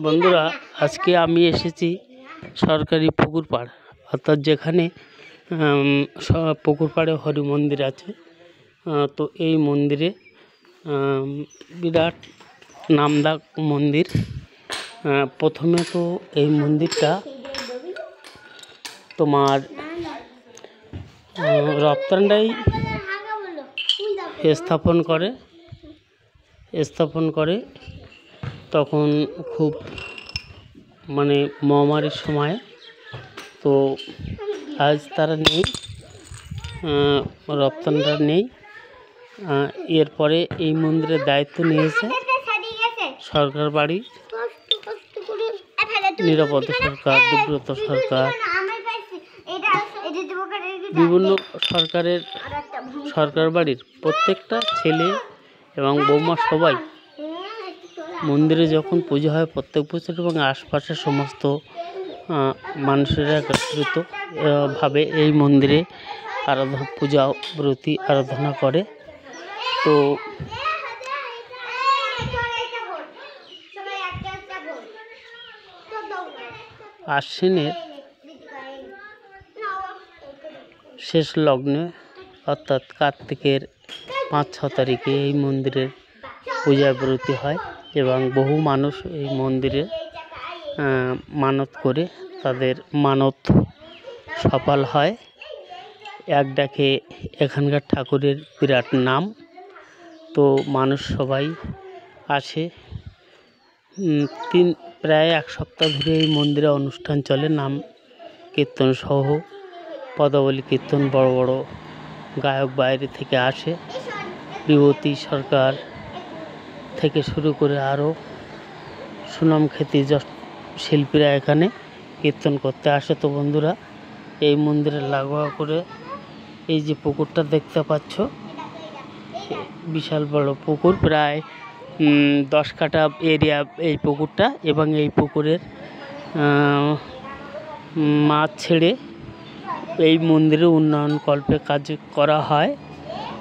বন্ধুরা, আজকে আমি এসেছি সরকারি পুকুর পাড়, অর্থাৎ যেখানে পুকুর পাড়ে হরি মন্দির আছে। তো এই মন্দিরে বিরাট নামডাক মন্দির। প্রথমে তো এই মন্দিরটা তোমার রপ্তানটাই স্থাপন করে তখন খুব মহামারীর সময়। তো আজ তারা নেই, রপ্তানটা নেই। এরপরে এই মন্দিরের দায়িত্ব নিয়েছে সরকার বাড়ি, নিরাপদ সরকার, দুব্রত সরকার, বিভিন্ন সরকার বাড়ির প্রত্যেকটা ছেলে এবং বৌমা সবাই মন্দিরে যখন পুজো হয় প্রত্যেক বছর, এবং আশপাশের সমস্ত মানুষেরা একত্রিত ভাবে এই মন্দিরে পূজা ব্রতী আরাধনা করে। তো আশ্বিনের শেষ লগ্নে অর্থাৎ কার্তিকের 5-6 তারিখে এই মন্দিরের পূজা ব্রতী হয় এবং বহু মানুষ এই মন্দিরে মানত করে তাদের মানত সফল হয়। এক ডাকে এখানকার ঠাকুরের বিরাট নাম, তো মানুষ সবাই আসে। প্রায় 1 সপ্তাহ ধরে এই মন্দিরে অনুষ্ঠান চলে, নাম কীর্তন সহ পদাবলী কীর্তন। বড় বড় গায়ক বাইরে থেকে আসে, বিভূতি সরকার থেকে শুরু করে আরও সুনামখ্যাতি শিল্পীরা এখানে কীর্তন করতে আসে। তো বন্ধুরা, এই মন্দিরে লাগোয়া করে এই যে পুকুরটা দেখতে পাচ্ছ, বিশাল বড় পুকুর, প্রায় 10 কাঠা এরিয়া এই পুকুরটা, এবং এই পুকুরের মাছ ছেড়ে এই মন্দিরের উন্নয়ন কল্পে কাজ করা হয়।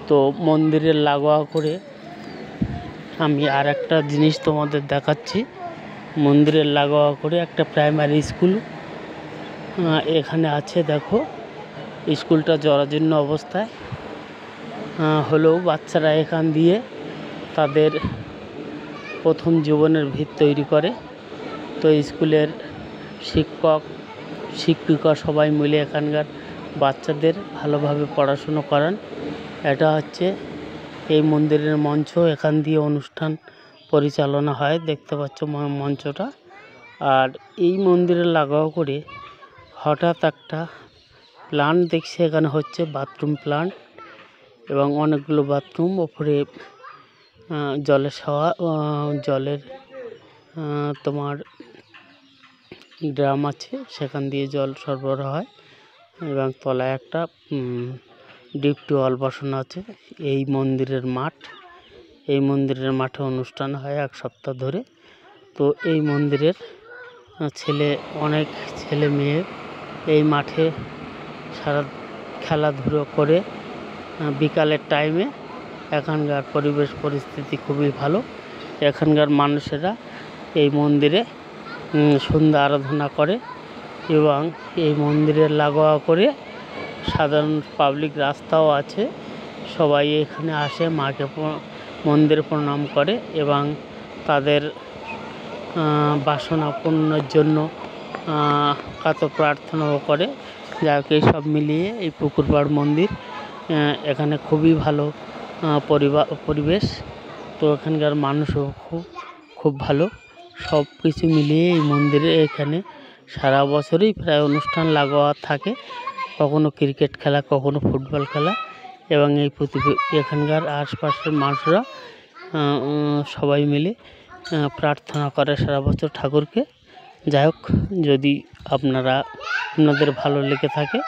তো মন্দিরের লাগোয়া করে আমি আর একটা জিনিস তোমাদের দেখাচ্ছি। মন্দিরের লাগোয়া করে একটা প্রাইমারি স্কুল এখানে আছে। দেখো, স্কুলটা জরাজীর্ণ অবস্থায় হলেও বাচ্চারা এখান দিয়ে তাদের প্রথম জীবনের ভিত তৈরি করে। তো স্কুলের শিক্ষক শিক্ষিকা সবাই মিলে এখানকার বাচ্চাদের ভালোভাবে পড়াশুনো করান। এটা হচ্ছে এই মন্দিরের মঞ্চ, এখান দিয়ে অনুষ্ঠান পরিচালনা হয়, দেখতে পাচ্ছ মঞ্চটা। আর এই মন্দিরের লাগোয়া করে হঠাৎ একটা প্ল্যান্ট দেখছি এখানে হচ্ছে, বাথরুম প্ল্যান্ট, এবং অনেকগুলো বাথরুম। ওপরে জলের তোমার ড্রাম আছে, সেখান দিয়ে জল সরবরাহ হয়, এবং তলায় একটা ডিপ টিউবওয়েল বসানো আছে। এই মন্দিরের মাঠে অনুষ্ঠান হয় 1 সপ্তাহ ধরে। তো এই মন্দিরের অনেক ছেলে মেয়ে এই মাঠে সারা খেলাধুলো করে। বিকালের টাইমে এখানকার পরিবেশ পরিস্থিতি খুবই ভালো। এখানকার মানুষেরা এই মন্দিরে সন্ধ্যা আরাধনা করে, এবং এই মন্দিরের লাগোয়া করে সাধারণ পাবলিক রাস্তাও আছে। সবাই এখানে আসে, মাকে মন্দিরে প্রণাম করে এবং তাদের বাসনা পূর্ণের জন্য কাত প্রার্থনাও করে। যাই হোক, সব মিলিয়ে এই পুকুরপাড় মন্দির এখানে খুবই ভালো পরিবেশ। তো এখানকার মানুষও খুব ভালো। সব কিছু মিলিয়ে এই মন্দিরে এখানে সারা বছরই প্রায় অনুষ্ঠান লাগোয়া থাকে, কখনো ক্রিকেট খেলা, কখনো ফুটবল খেলা, এবং এখানকার আশপাশের মানুষরা সবাই মিলে প্রার্থনা করে সারা বছর ঠাকুরকে। যাই হোক, যদি আপনাদের ভালো লেগে থাকে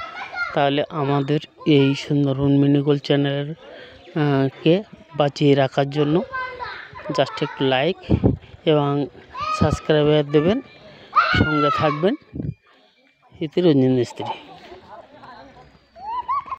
তাহলে আমাদের এই সুন্দরবন মিনি গোল্ড চ্যানেলের কে বাঁচিয়ে রাখার জন্য জাস্ট একটু লাইক এবং সাবস্ক্রাইবার দেবেন, সঙ্গে থাকবেন। ইতি রঞ্জন মিস্ত্রি।